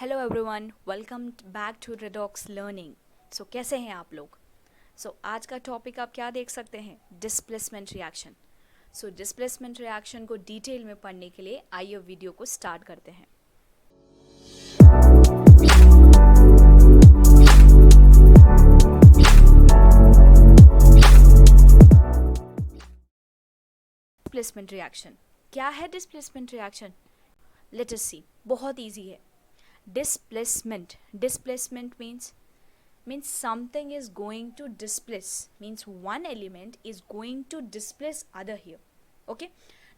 Hello everyone, welcome back to redox learning. So कैसे हैं आप लोग? आज का टॉपिक आप क्या देख सकते हैं? Displacement reaction. डिस्प्लेसमेंट रिएक्शन को डिटेल में पढ़ने के लिए आइए वीडियो को स्टार्ट करते हैं। डिस्प्लेसमेंट रिएक्शन क्या है? डिस्प्लेसमेंट रिएक्शन लेट अस सी। बहुत इजी है। Displacement means something is going to displace, means one element is going to displace other here. Okay,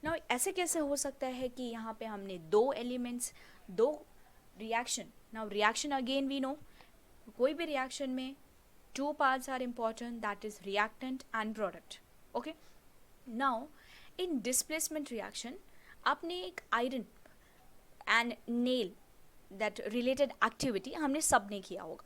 now ऐसे कैसे हो सकता है कि यहाँ पे हमने दो एलिमेंट्स, दो reaction. Now reaction again we know, कोई भी रिएक्शन में two parts are important, that is reactant and product. Okay, now in displacement reaction आपने एक iron and nail that related activity हमने सब ने किया होगा,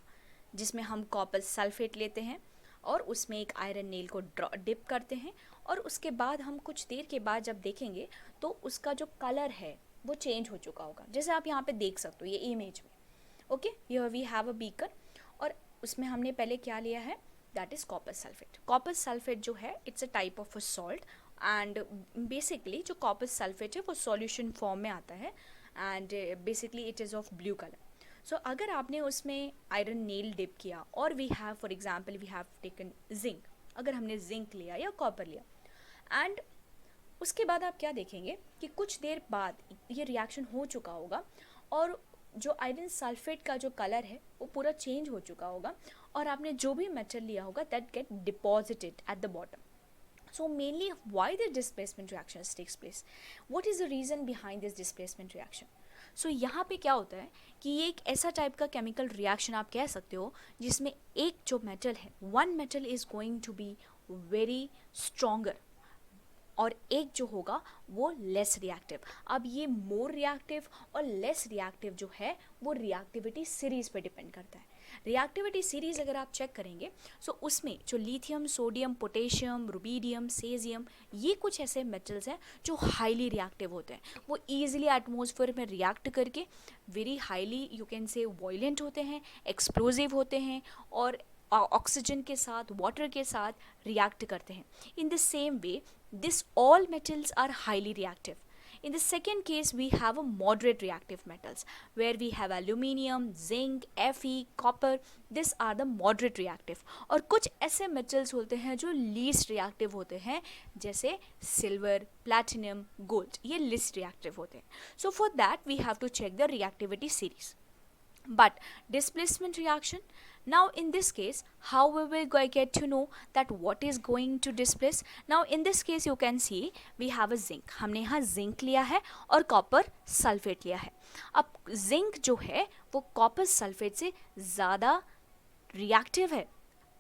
जिसमें हम कॉपर सल्फेट लेते हैं और उसमें एक आयरन नेल को डिप करते हैं और उसके बाद हम कुछ देर के बाद जब देखेंगे तो उसका जो कलर है वो चेंज हो चुका होगा, जैसे आप यहाँ पे देख सकते हो ये इमेज में। Okay, here we have a beaker और उसमें हमने पहले क्या लिया है, that is copper sulphate. Copper sulphate जो है it's a type of a salt and basically जो कॉपर सल्फेट है वो सॉल्यूशन फॉर्म में आता है and basically it is of blue colour. So अगर आपने उसमें आयरन नेल डिप किया और we have for example we have taken zinc, अगर हमने जिंक लिया या कॉपर लिया एंड उसके बाद आप क्या देखेंगे कि कुछ देर बाद ये रिएक्शन हो चुका होगा और जो आयरन सल्फेट का जो कलर है वो पूरा चेंज हो चुका होगा और आपने जो भी मेटल लिया होगा that get deposited at the bottom. So mainly why the displacement reactions takes place? What is the reason behind this displacement reaction? So यहाँ पे क्या होता है कि ये एक ऐसा टाइप का केमिकल रिएक्शन आप कह सकते हो जिसमें एक जो मेटल है, one metal is going to be very stronger और एक जो होगा वो लेस रिएक्टिव. अब ये मोर रिएक्टिव और लेस रिएक्टिव जो है वो रिएक्टिविटी सीरीज पे डिपेंड करता है. रिएक्टिविटी सीरीज अगर आप चेक करेंगे सो उसमें जो लिथियम, सोडियम, पोटेशियम, रुबीडियम, सेजियम, ये कुछ ऐसे मेटल्स हैं जो हाईली रिएक्टिव होते हैं. वो ईजिली एटमॉस्फेयर में रिएक्ट करके वेरी हाईली यू कैन से वॉयलेंट होते हैं, एक्सप्लोजिव होते हैं और ऑक्सीजन के साथ, वाटर के साथ रिएक्ट करते हैं. In the same way this all metals are highly reactive. In the second case we have a moderate reactive metals where we have aluminium, zinc, Fe, copper. These are the moderate reactive. और कुछ ऐसे metals होते हैं जो least reactive होते हैं, जैसे silver, platinum, gold. ये least reactive होते हैं. So for that we have to check the reactivity series. But displacement reaction, now in this case how we will get to know that what is going to displace? Now in this case you can see we have a zinc. हमने यहाँ zinc लिया है और copper sulfate लिया है. अब zinc जो है वो copper sulfate से ज़्यादा reactive है,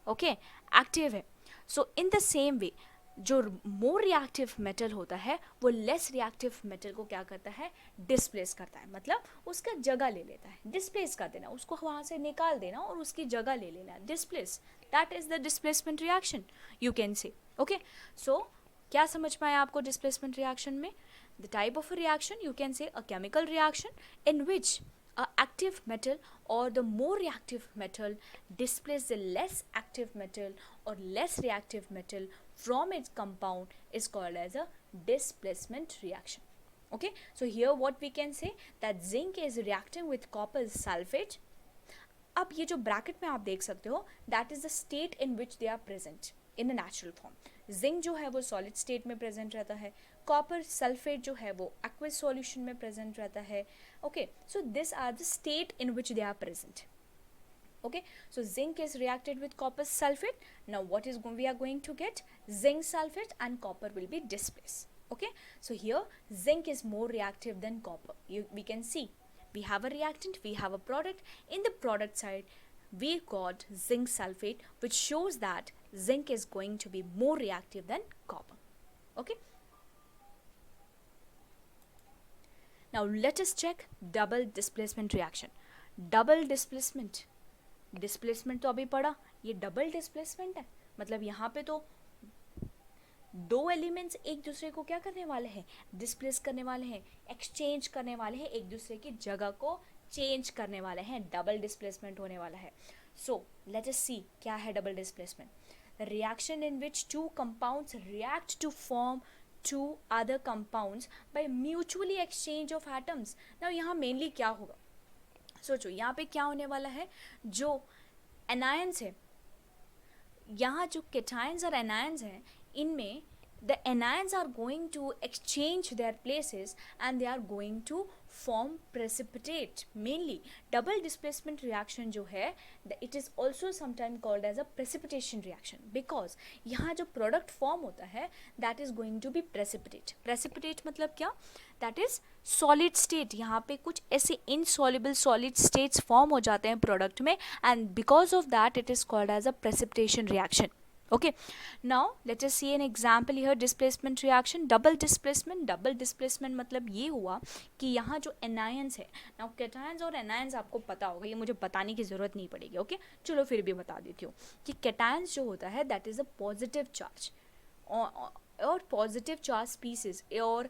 okay, active है. So in the same way जो मोर रिएक्टिव मेटल होता है वो लेस रिएक्टिव मेटल को क्या करता है, डिस्प्लेस करता है. मतलब उसका जगह ले लेता है. डिस्प्लेस कर देना, उसको वहाँ से निकाल देना और उसकी जगह ले लेना. Displace, that is the displacement reaction you can say. Okay, so क्या समझ में आया आपको डिस्प्लेसमेंट रिएक्शन में? The type of reaction you can say a chemical reaction in which a active metal or the more reactive metal displace the less active metal or less reactive metal from its compound is called as a displacement reaction. Okay, so here what we can say that zinc is reacting with copper sulfate. अब ये जो bracket में आप देख सकते हो that is the state in which they are present in a natural form. Zinc जो है वो सॉलिड स्टेट में प्रेजेंट रहता है, कॉपर सल्फेट जो है वो एक्वस सॉल्यूशन में प्रेजेंट रहता है. Okay, so this are the state in which they are present. Okay, so zinc is reacted with copper sulfate. Now what is we are going to get? Zinc sulfate and copper will be displaced. Okay, so here zinc is more reactive than copper. We can see we have a reactant, we have a product. In the product side we got zinc sulfate, which shows that zinc is going to be more reactive than copper. Okay, now let us check double displacement reaction. Double displacement, displacement तो अभी पढ़ा, ये double displacement है. मतलब यहाँ पे तो दो एलिमेंट्स एक दूसरे को क्या करने वाले हैं, डिस्प्लेस करने वाले हैं, एक्सचेंज करने वाले हैं, एक दूसरे की जगह को चेंज करने वाले हैं, डबल डिस्प्लेसमेंट होने वाला है. सो लेट अस सी क्या है double displacement. Reaction in which two compounds react to form two other compounds by mutually exchange of atoms. Now यहाँ मेनली क्या होगा, सोचो यहाँ पे क्या होने वाला है. जो एनायंस है, यहाँ जो केटायंस और एनायंस हैं, इनमें the anions are going to exchange their places and they are going to form precipitate. Mainly double displacement reaction जो है, it is also sometimes called as a precipitation reaction because यहाँ जो product form होता है that is going to be precipitate. Precipitate मतलब क्या, that is solid state. यहाँ पे कुछ ऐसे insoluble solid states form हो जाते हैं product में and because of that it is called as a precipitation reaction. Okay, now let us see an example here. Displacement reaction, double displacement मतलब ये हुआ कि यहाँ जो anions है, now cations और anions आपको पता होगा, ये मुझे बताने की ज़रूरत नहीं पड़ेगी. ओके चलो फिर भी बता देती हूँ कि cations जो होता है that is a positive charge और positive charge species or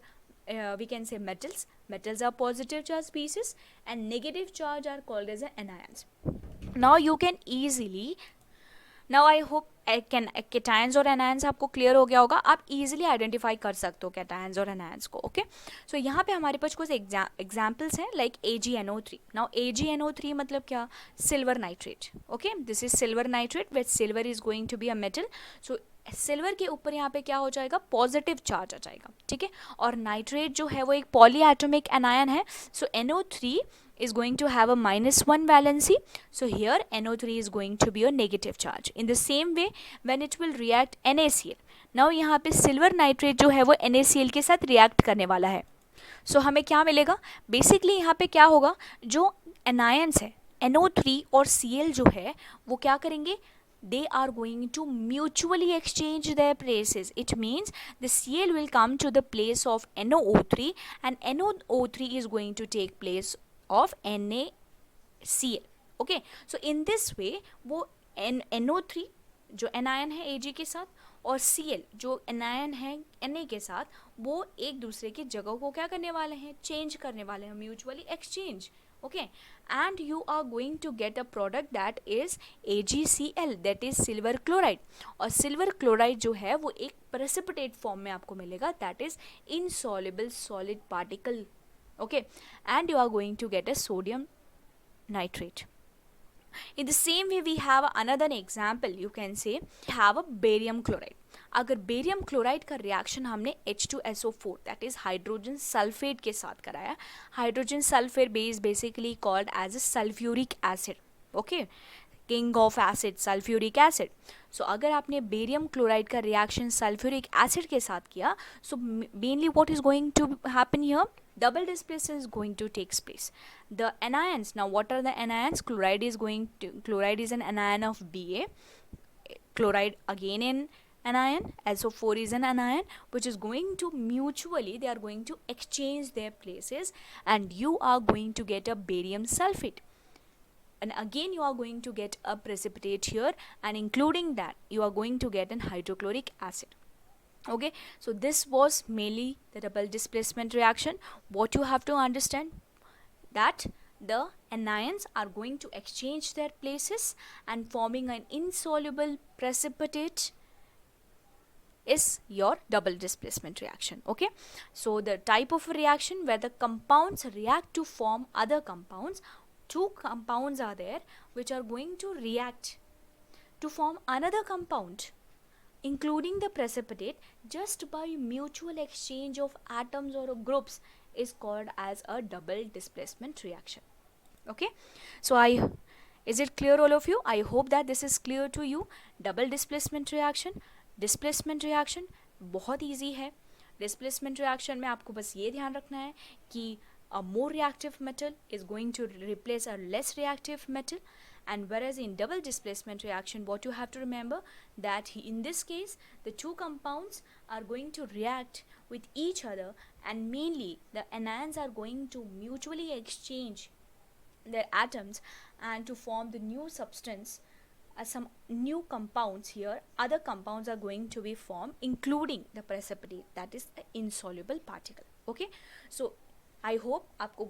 we can say metals are positive charge species and negative charge are called as anions. Now you can easily, now I hope cations और anions आपको clear हो गया होगा, आप easily identify कर सकते हो cations और anions को. ओके सो यहाँ पे हमारे पास कुछ एग्जाम्पल्स हैं लाइक AgNO3. नाउ AgNO3 मतलब क्या, silver nitrate. Okay this is silver nitrate which silver is going to be a metal. So silver के ऊपर यहाँ पे क्या हो जाएगा, पॉजिटिव चार्ज आ जाएगा. ठीक है, और नाइट्रेट जो है वो एक पॉलीएटॉमिक एनायन है. सो NO3 is going to have a -1 valency. So here NO3 is going to be a negative charge. In the same way when it will react NaCl. Now यहाँ पे सिल्वर नाइट्रेट जो है वो NaCl के साथ react करने वाला है. So हमें क्या मिलेगा, बेसिकली यहाँ पे क्या होगा, जो एनायंस है NO3 और Cl जो है वो क्या करेंगे, they are going to mutually exchange their places. It means the Cl will come to the place of NOO3 and NOO3 is going to take place of NaCl. Okay, so in this way वो NO3 जो anion है Ag के साथ और Cl जो anion है Na के साथ, वो एक दूसरे की जगह को क्या करने वाले हैं, चेंज करने वाले हैं, mutually exchange. Okay, and you are going to get a product that is AgCl, that is silver chloride. और silver chloride जो है वो एक precipitate form में आपको मिलेगा, that is insoluble solid particle. Okay, and you are going to get a sodium nitrate. In the same way we have another example, you can say we have a barium chloride. अगर barium chloride का reaction हमने H2SO4 that is hydrogen sulphate के साथ कराया, hydrogen sulphate base basically called as a sulphuric acid. Okay, king of acid sulphuric acid. So अगर आपने barium chloride का reaction sulphuric acid के साथ किया, so mainly what is going to happen here, double displacement is going to take place. The anions, now what are the anions, chloride is an anion of Ba, chloride again an anion, SO4 is an anion which is going to mutually, they are going to exchange their places and you are going to get a barium sulfate. And again you are going to get a precipitate here, and including that you are going to get an hydrochloric acid. Okay, so this was mainly the double displacement reaction. What you have to understand, that the anions are going to exchange their places and forming an insoluble precipitate is your double displacement reaction. Okay, so the type of reaction where the compounds react to form other compounds. Two compounds are there which are going to react to form another compound including the precipitate just by mutual exchange of atoms or groups is called as a double displacement reaction. Okay, so is it clear all of you? I hope that this is clear to you. Double displacement reaction बहुत easy है. Displacement reaction में आपको बस ये ध्यान रखना है कि a more reactive metal is going to replace a less reactive metal. And whereas in double displacement reaction, what you have to remember, that in this case the two compounds are going to react with each other and mainly the anions are going to mutually exchange their atoms and to form the new substance, some new compounds here, other compounds are going to be formed including the precipitate, that is an insoluble particle. Okay, so I hope आपको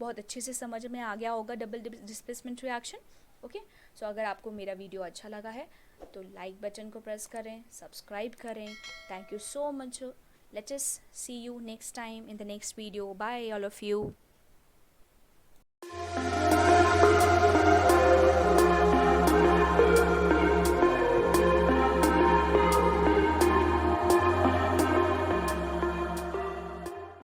बहुत अच्छे से समझ में आ गया होगा double displacement reaction. Okay, so अगर आपको मेरा वीडियो अच्छा लगा है तो लाइक बटन को प्रेस करें, सब्सक्राइब करें। Thank you so much. Let's see you next time in the next video. Bye all of you.